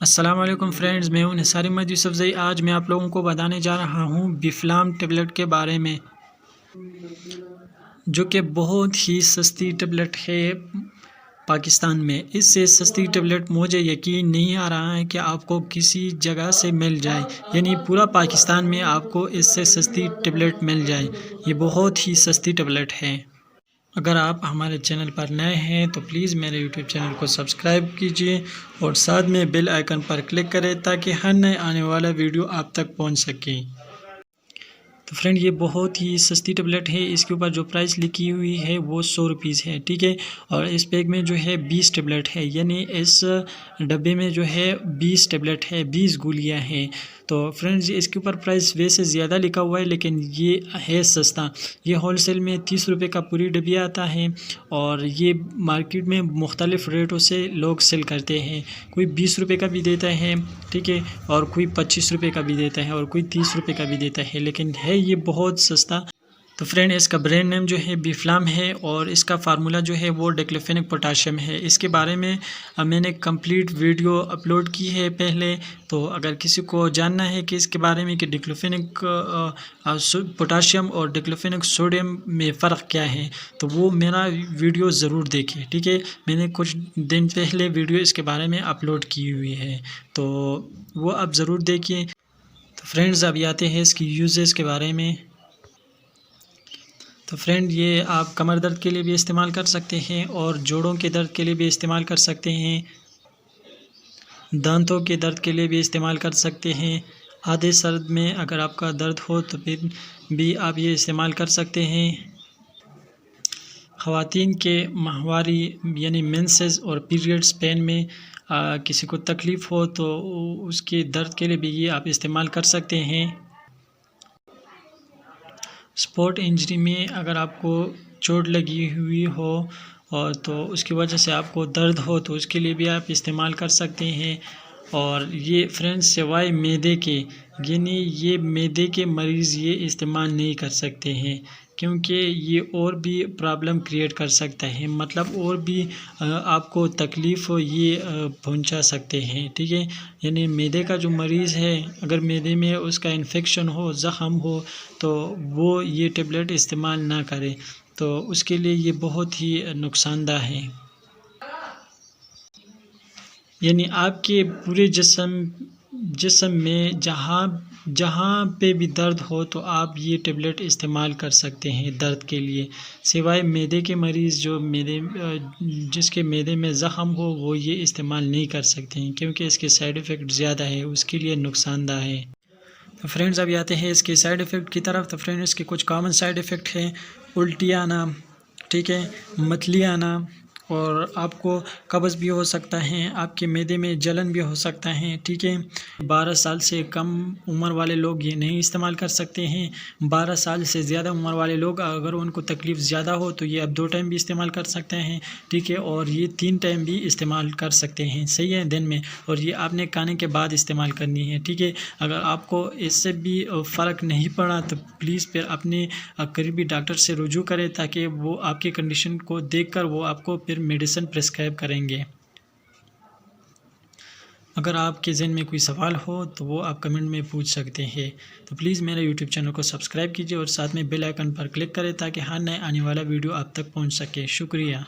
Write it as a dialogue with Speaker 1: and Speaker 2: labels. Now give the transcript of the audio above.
Speaker 1: अस्सलाम वालेकुम फ्रेंड्स, मैं हूं निसार अहमद यूसुफजई। आज मैं आप लोगों को बताने जा रहा हूं बिफ्लाम टेबलेट के बारे में, जो कि बहुत ही सस्ती टेबलेट है पाकिस्तान में। इससे सस्ती टेबलेट मुझे यकीन नहीं आ रहा है कि आपको किसी जगह से मिल जाए, यानी पूरा पाकिस्तान में आपको इससे सस्ती टेबलेट मिल जाए। ये बहुत ही सस्ती टेबलेट है। अगर आप हमारे चैनल पर नए हैं तो प्लीज़ मेरे यूट्यूब चैनल को सब्सक्राइब कीजिए और साथ में बेल आइकन पर क्लिक करें ताकि हर नए आने वाला वीडियो आप तक पहुंच सके। तो फ्रेंड, ये बहुत ही सस्ती टेबलेट है। इसके ऊपर जो प्राइस लिखी हुई है वो 100 रुपीज़ है, ठीक है। और इस पैक में जो है 20 टेबलेट है, यानी इस डब्बे में जो है 20 टेबलेट है, 20 गोलियां हैं। तो फ्रेंड्स, इसके ऊपर प्राइस वैसे ज़्यादा लिखा हुआ है लेकिन ये है सस्ता। ये होलसेल में 30 रुपये का पूरी डब्बी आता है और ये मार्केट में मुख्तलिफ़ रेटों से लोग सेल करते हैं। कोई 20 रुपये का भी देता है, ठीक है, और कोई 25 रुपये का भी देता है और कोई 30 रुपये का भी देता है, लेकिन है ये बहुत सस्ता। तो फ्रेंड, इसका ब्रांड नेम जो है बिफ्लाम है और इसका फार्मूला जो है वो डिक्लोफेनेक पोटाशियम है। इसके बारे में मैंने कंप्लीट वीडियो अपलोड की है पहले। तो अगर किसी को जानना है कि इसके बारे में कि डिक्लोफेनेक पोटाशियम और डिक्लोफेनेक सोडियम में फ़र्क क्या है, तो वो मेरा वीडियो ज़रूर देखें, ठीक है। मैंने कुछ दिन पहले वीडियो इसके बारे में अपलोड की हुई है, तो वो आप ज़रूर देखिए। तो फ्रेंड्स, अभी आते हैं इसकी यूजेस के बारे में। तो फ्रेंड, ये आप कमर दर्द के लिए भी इस्तेमाल कर सकते हैं और जोड़ों के दर्द के लिए भी इस्तेमाल कर सकते हैं, दांतों के दर्द के लिए भी इस्तेमाल कर सकते हैं। आधे सर में अगर आपका दर्द हो तो फिर भी आप ये इस्तेमाल कर सकते हैं। ख़वातीन के माहवारी यानी मेंसेस और पीरियड्स पेन में किसी को तकलीफ़ हो तो उसके दर्द के लिए भी ये आप इस्तेमाल कर सकते हैं। स्पोर्ट इंजरी में अगर आपको चोट लगी हुई हो और तो उसकी वजह से आपको दर्द हो तो उसके लिए भी आप इस्तेमाल कर सकते हैं। और ये फ्रेंड्स, सिवाय मैदे के, यानी ये मैदे के मरीज़ ये इस्तेमाल नहीं कर सकते हैं, क्योंकि ये और भी प्रॉब्लम क्रिएट कर सकता है, मतलब और भी आपको तकलीफ़ ये पहुंचा सकते हैं, ठीक है। यानी मैदे का जो मरीज़ है, अगर मैदे में उसका इन्फेक्शन हो, ज़ख़म हो, तो वो ये टेबलेट इस्तेमाल ना करे, तो उसके लिए ये बहुत ही नुकसानदा है। यानी आपके पूरे जिस्म में जहाँ पे भी दर्द हो तो आप ये टेबलेट इस्तेमाल कर सकते हैं दर्द के लिए। सिवाय मैदे के मरीज़ जो जिसके मैदे में ज़ख़म हो वो ये इस्तेमाल नहीं कर सकते हैं, क्योंकि इसके साइड इफ़ेक्ट ज़्यादा है, उसके लिए नुकसानदा है। तो फ्रेंड्स, अभी आते हैं इसके साइड इफ़ेक्ट की तरफ। तो फ्रेंड्स, इसके कुछ कॉमन साइड इफ़ेक्ट हैं। उल्टी आना, ठीक है, मतली आना, और आपको कब्ज़ भी हो सकता है, आपके मैदे में जलन भी हो सकता है, ठीक है। 12 साल से कम उम्र वाले लोग ये नहीं इस्तेमाल कर सकते हैं। 12 साल से ज़्यादा उम्र वाले लोग अगर उनको तकलीफ़ ज़्यादा हो तो ये अब 2 टाइम भी इस्तेमाल कर सकते हैं, ठीक है, और ये 3 टाइम भी इस्तेमाल कर सकते हैं, सही है, दिन में। और ये आपने खाने के बाद इस्तेमाल करनी है, ठीक है। अगर आपको इससे भी फ़र्क नहीं पड़ा तो प्लीज़ फिर अपने करीबी डॉक्टर से रुजू करें, ताकि वो आपकी कंडीशन को देखकर वो आपको फिर मेडिसिन प्रिस्क्राइब करेंगे। अगर आपके ज़हन में कोई सवाल हो तो वो आप कमेंट में पूछ सकते हैं। तो प्लीज़ मेरे यूट्यूब चैनल को सब्सक्राइब कीजिए और साथ में बेल आइकन पर क्लिक करें ताकि हर नए आने वाला वीडियो आप तक पहुंच सके। शुक्रिया।